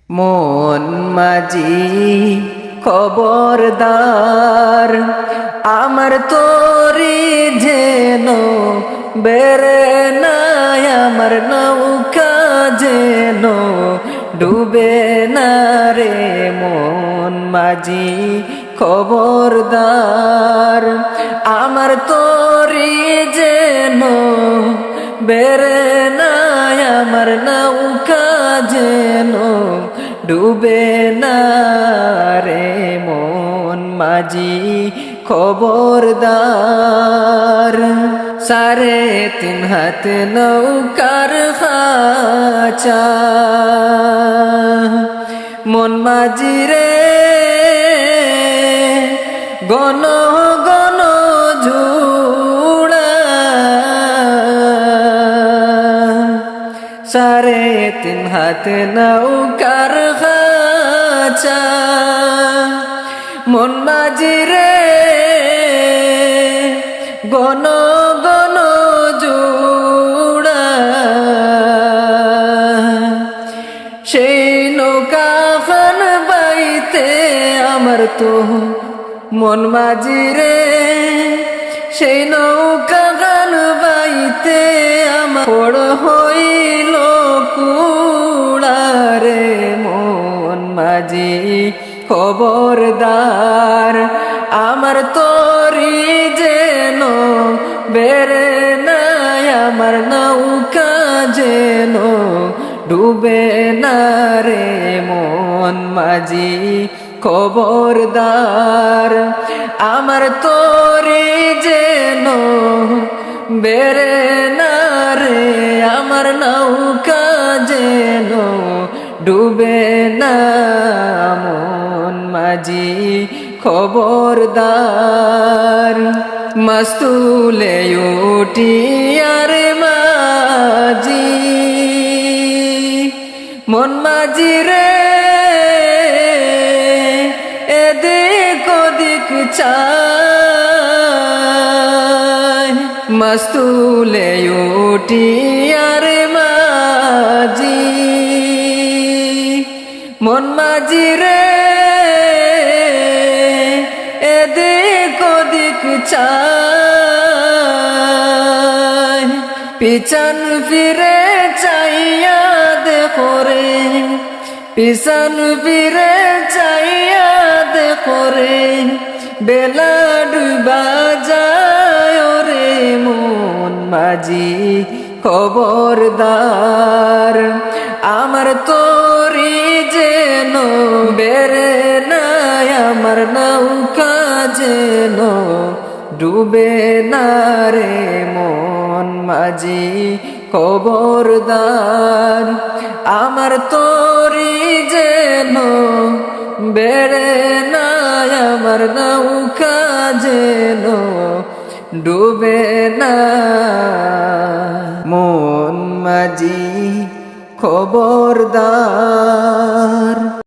মন মাঝি খবরদার, আমার তোরি যেন বেড়ে নাই, আমার নৌকা যেন ডুবে না রে। মন মাঝি খবরদার, আমার তোরি যেন বেড়ে নাই, আমার নৌকা যেন ডুবে না রে। মন মাঝি খবরদার, 3.5 হাত নৌকার খাঁচা, মন মাঝি রে গণ গণ ঝুড়া, 3.5 হাত নৌকার খাঁচা, মন মাঝি রে গণ গণ জুড়া। সেই নৌকা খান বাইতে আমার তো মন মাঝি রে, সেই নৌকা খান বাইতে আমার হইল কুড়া রে। মন মাঝি খবরদার, আমার তোরি যেন বেড়ে নাই, আমার নৌকা যেন ডুবে না রে। মন মাঝি খবরদার, আমার তোরি যেন বেড়ে না রে, আমার নৌকা যেন ডুবে না। মন মাঝি খবরদার, মস্তুলে উঠি আর মাঝি, মন মাঝি রে এদিক ওদিক চাই, মস্তুলে উঠি আর মাঝি, মন মাঝি রে এদিক ওদিক চাই, পিছন ফিরে চাইয়া দেখো রে, পিছন ফিরে চাইয়া দেখো রে, বেলা ডুবা যায় রে। মন মাঝি খবরদার, আমার তোরি যেন বেড়ে নাই, আমার নৌকা যেন ডুবে না রে। মন মাঝি খবরদার, আমার তোরি যেন বেড়ে নাই, আমার নৌকা যেন ডুবে না। মন মাঝি খবরদার।